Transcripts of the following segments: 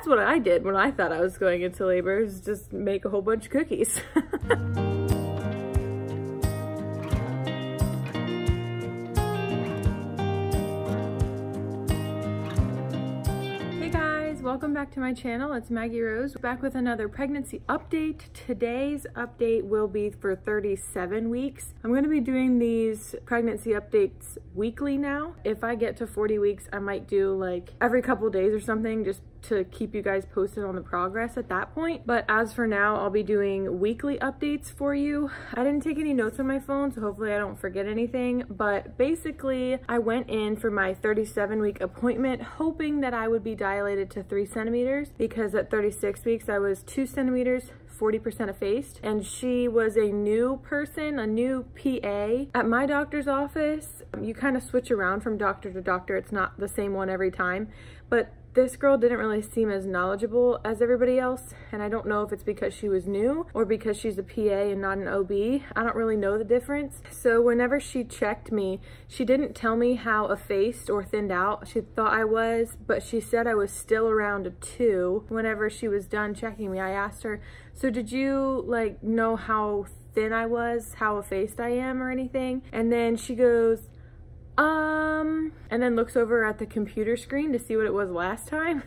that's what I did when I thought I was going into labor, is just make a whole bunch of cookies. Welcome back to my channel. It's Maggie Rose, back with another pregnancy update. Today's update will be for 37 weeks. I'm going to be doing these pregnancy updates weekly now. If I get to 40 weeks, I might do like every couple days or something, just to keep you guys posted on the progress at that point. But as for now, I'll be doing weekly updates for you. I didn't take any notes on my phone, so hopefully I don't forget anything. But basically, I went in for my 37-week appointment hoping that I would be dilated to 3 centimeters, because at 36 weeks I was 2 centimeters 40% effaced, and she was a new person, a new PA at my doctor's office. You kind of switch around from doctor to doctor. It's not the same one every time, but this girl didn't really seem as knowledgeable as everybody else, and I don't know if it's because she was new or because she's a PA and not an OB. I don't really know the difference. So whenever she checked me, she didn't tell me how effaced or thinned out she thought I was, but she said I was still around a 2. Whenever she was done checking me, I asked her, so did you like know how thin I was, how effaced I am or anything? And then she goes, and then looks over at the computer screen to see what it was last time.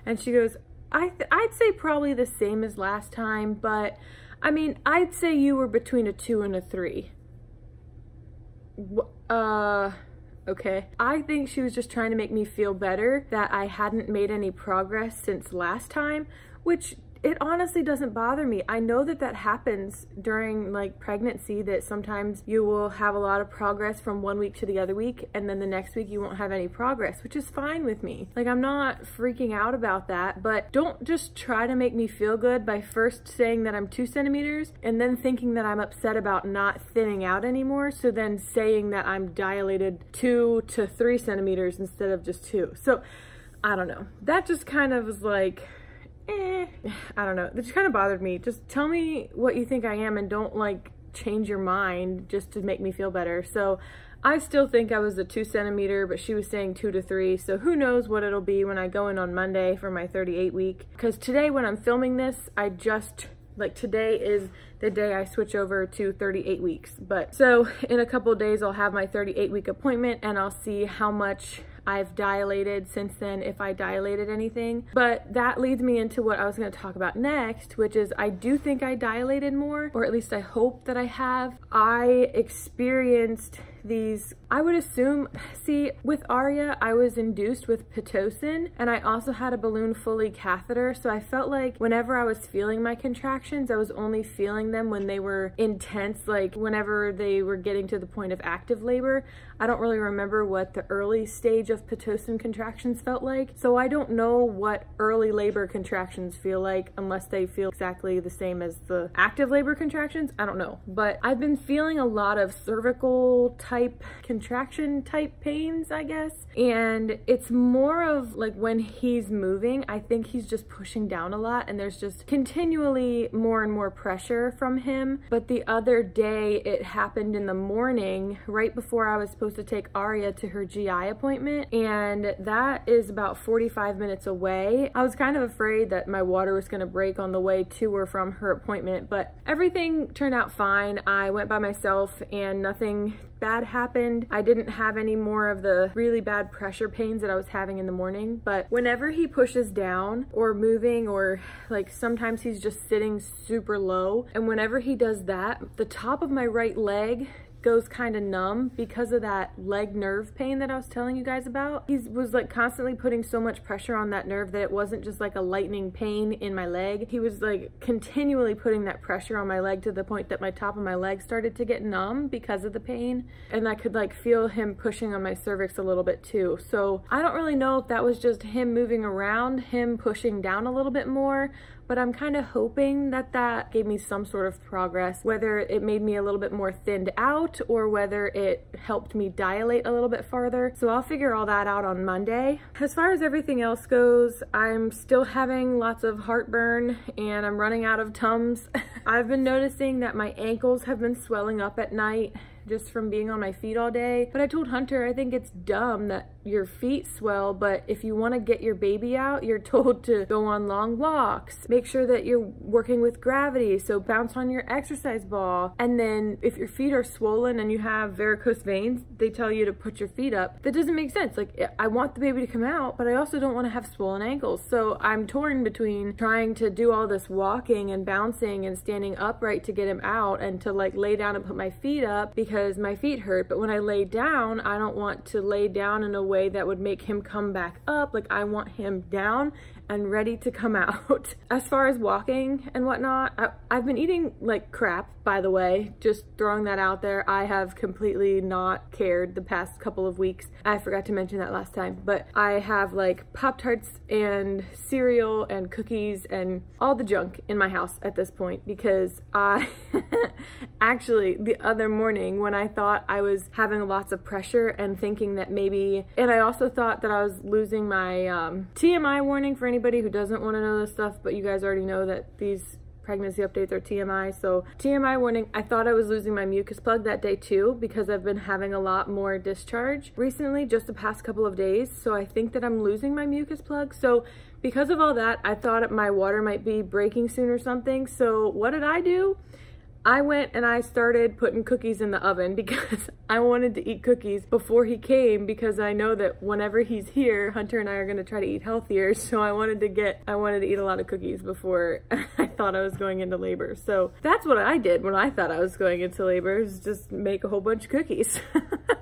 And she goes, I'd say probably the same as last time, but I mean, I'd say you were between a 2 and a 3. Okay. I think she was just trying to make me feel better that I hadn't made any progress since last time, which it honestly doesn't bother me. I know that that happens during like pregnancy, that sometimes you will have a lot of progress from one week to the other week, and then the next week you won't have any progress, which is fine with me. Like, I'm not freaking out about that, but don't just try to make me feel good by first saying that I'm 2 centimeters and then thinking that I'm upset about not thinning out anymore, so then saying that I'm dilated 2 to 3 centimeters instead of just 2. So I don't know. That just kind of was like, I don't know. It just kind of bothered me. Just tell me what you think I am and don't like change your mind just to make me feel better. So I still think I was a 2 centimeter, but she was saying 2 to 3. So who knows what it'll be when I go in on Monday for my 38 week. Because today when I'm filming this, today is the day I switch over to 38 weeks. But so in a couple of days, I'll have my 38 week appointment and I'll see how much I've dilated since then, if I dilated anything. But that leads me into what I was going to talk about next, which is I do think I dilated more, or at least I hope that I have. I experienced these, I would assume, see, with Aria, I was induced with Pitocin, and I also had a balloon Foley catheter, so I felt like whenever I was feeling my contractions, I was only feeling them when they were intense, like whenever they were getting to the point of active labor. I don't really remember what the early stage of Pitocin contractions felt like, so I don't know what early labor contractions feel like unless they feel exactly the same as the active labor contractions. I don't know, but I've been feeling a lot of cervical type contraction type pains, I guess, and it's more of like when he's moving, I think he's just pushing down a lot and there's just continually more and more pressure from him. But the other day it happened in the morning right before I was supposed to take Aria to her GI appointment, and that is about 45 minutes away. I was kind of afraid that my water was going to break on the way to or from her appointment, but everything turned out fine. I went by myself and nothing bad happened. I didn't have any more of the really bad pressure pains that I was having in the morning, but whenever he pushes down or moving, or like sometimes he's just sitting super low, and whenever he does that, the top of my right leg goes kind of numb because of that leg nerve pain that I was telling you guys about. He was like constantly putting so much pressure on that nerve that it wasn't just like a lightning pain in my leg. He was like continually putting that pressure on my leg to the point that my top of my leg started to get numb because of the pain. And I could like feel him pushing on my cervix a little bit too. So I don't really know if that was just him moving around, him pushing down a little bit more, but I'm kind of hoping that that gave me some sort of progress, whether it made me a little bit more thinned out or whether it helped me dilate a little bit farther. So I'll figure all that out on Monday. As far as everything else goes, I'm still having lots of heartburn and I'm running out of Tums. I've been noticing that my ankles have been swelling up at night just from being on my feet all day. But I told Hunter I think it's dumb that your feet swell, but if you want to get your baby out, you're told to go on long walks. Make sure that you're working with gravity, so bounce on your exercise ball. And then if your feet are swollen and you have varicose veins, they tell you to put your feet up. That doesn't make sense. Like, I want the baby to come out, but I also don't want to have swollen ankles. So I'm torn between trying to do all this walking and bouncing and standing upright to get him out, and to like lay down and put my feet up because my feet hurt. But when I lay down, I don't want to lay down in a way that would make him come back up. Like, I want him down and ready to come out. As far as walking and whatnot, I've been eating like crap, by the way, just throwing that out there. I have completely not cared the past couple of weeks. I forgot to mention that last time, but I have like Pop-Tarts and cereal and cookies and all the junk in my house at this point, because I actually the other morning when I thought I was having lots of pressure and thinking that maybe, and I also thought that I was losing my TMI warning for anybody who doesn't want to know this stuff, but you guys already know that these pregnancy updates are TMI. So TMI warning, I thought I was losing my mucus plug that day too, because I've been having a lot more discharge recently, just the past couple of days. So I think that I'm losing my mucus plug. So because of all that, I thought my water might be breaking soon or something. So what did I do? I went and I started putting cookies in the oven because I wanted to eat cookies before he came, because I know that whenever he's here, Hunter and I are going to try to eat healthier. So I wanted to eat a lot of cookies before I thought I was going into labor. So that's what I did when I thought I was going into labor, is just make a whole bunch of cookies.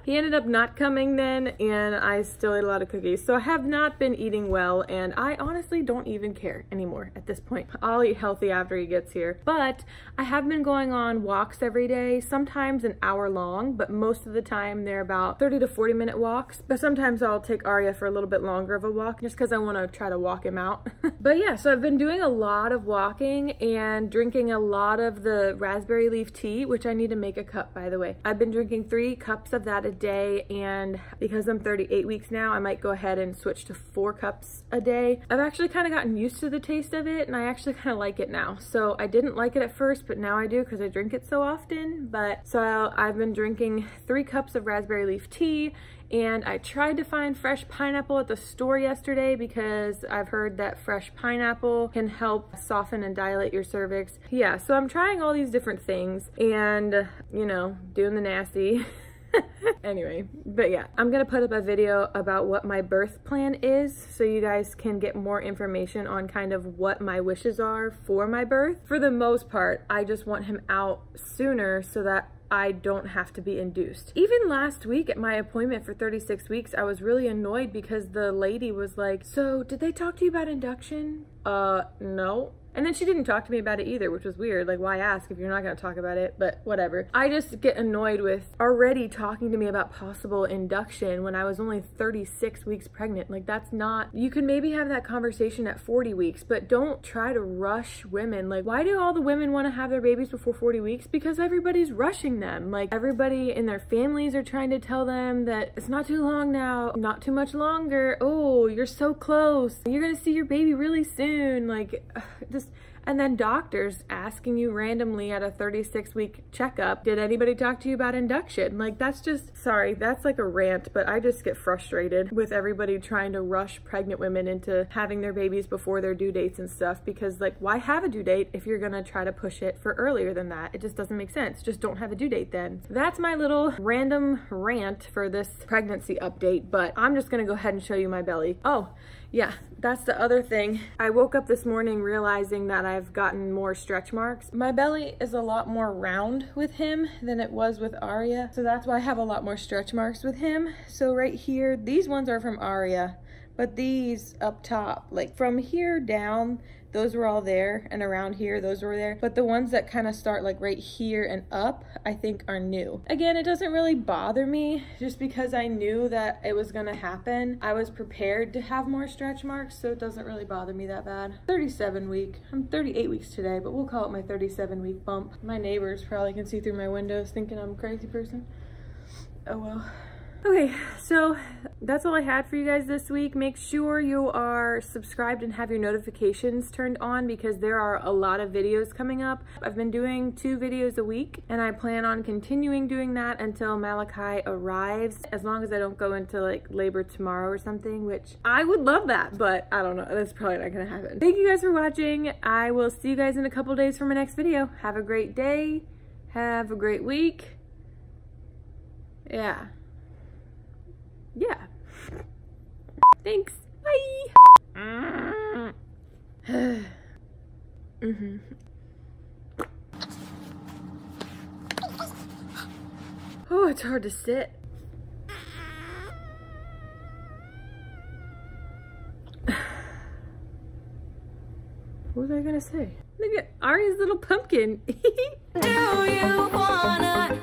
He ended up not coming then, and I still ate a lot of cookies. So I have not been eating well, and I honestly don't even care anymore at this point. I'll eat healthy after he gets here. But I have been going on walks every day, sometimes an hour long, but most of the time they're about 30 to 40 minute walks. But sometimes I'll take Arya for a little bit longer of a walk just because I want to try to walk him out. But yeah, so I've been doing a lot of walking and drinking a lot of the raspberry leaf tea, which I need to make a cup, by the way. I've been drinking 3 cups of that a day, and because I'm 38 weeks now, I might go ahead and switch to 4 cups a day. I've actually kind of gotten used to the taste of it, and I actually kind of like it now. So I didn't like it at first, but now I do because I drink it so often. But so I've been drinking 3 cups of raspberry leaf tea, and I tried to find fresh pineapple at the store yesterday because I've heard that fresh pineapple can help soften and dilate your cervix. Yeah, so I'm trying all these different things and, you know, doing the nasty. Anyway, but yeah, I'm gonna put up a video about what my birth plan is so you guys can get more information on kind of what my wishes are for my birth. For the most part, I just want him out sooner so that I don't have to be induced. Even last week at my appointment for 36 weeks, I was really annoyed because the lady was like, "So did they talk to you about induction?" No. And then she didn't talk to me about it either, which was weird. Like, why ask if you're not gonna talk about it? But whatever. I just get annoyed with already talking to me about possible induction when I was only 36 weeks pregnant. Like, that's not, you can maybe have that conversation at 40 weeks, but don't try to rush women. Like, why do all the women want to have their babies before 40 weeks? Because everybody's rushing them. Like, everybody in their families are trying to tell them that it's not too long now, not too much longer. Oh, you're so close. You're gonna see your baby really soon. Like, just, and then doctors asking you randomly at a 36-week checkup, did anybody talk to you about induction? Like, that's just, sorry, that's like a rant, but I just get frustrated with everybody trying to rush pregnant women into having their babies before their due dates and stuff, because like, why have a due date if you're gonna try to push it for earlier than that? It just doesn't make sense. Just don't have a due date then. That's my little random rant for this pregnancy update, but I'm just gonna go ahead and show you my belly. Oh, yeah, that's the other thing. I woke up this morning realizing that I've gotten more stretch marks. My belly is a lot more round with him than it was with Arya, so that's why I have a lot more stretch marks with him. So right here, these ones are from Arya, but these up top, like from here down, those were all there, and around here, those were there. But the ones that kind of start like right here and up, I think are new. Again, it doesn't really bother me just because I knew that it was gonna happen. I was prepared to have more stretch marks, so it doesn't really bother me that bad. 37 week, I'm 38 weeks today, but we'll call it my 37 week bump. My neighbors probably can see through my windows thinking I'm a crazy person. Oh well. Okay, so that's all I had for you guys this week. Make sure you are subscribed and have your notifications turned on because there are a lot of videos coming up. I've been doing 2 videos a week and I plan on continuing doing that until Malachi arrives, as long as I don't go into like labor tomorrow or something, which I would love that, but I don't know, that's probably not gonna happen. Thank you guys for watching. I will see you guys in a couple days for my next video. Have a great day. Have a great week. Yeah. Thanks. Bye. Oh, it's hard to sit. What was I gonna say? Look at Ari's little pumpkin. Do you wanna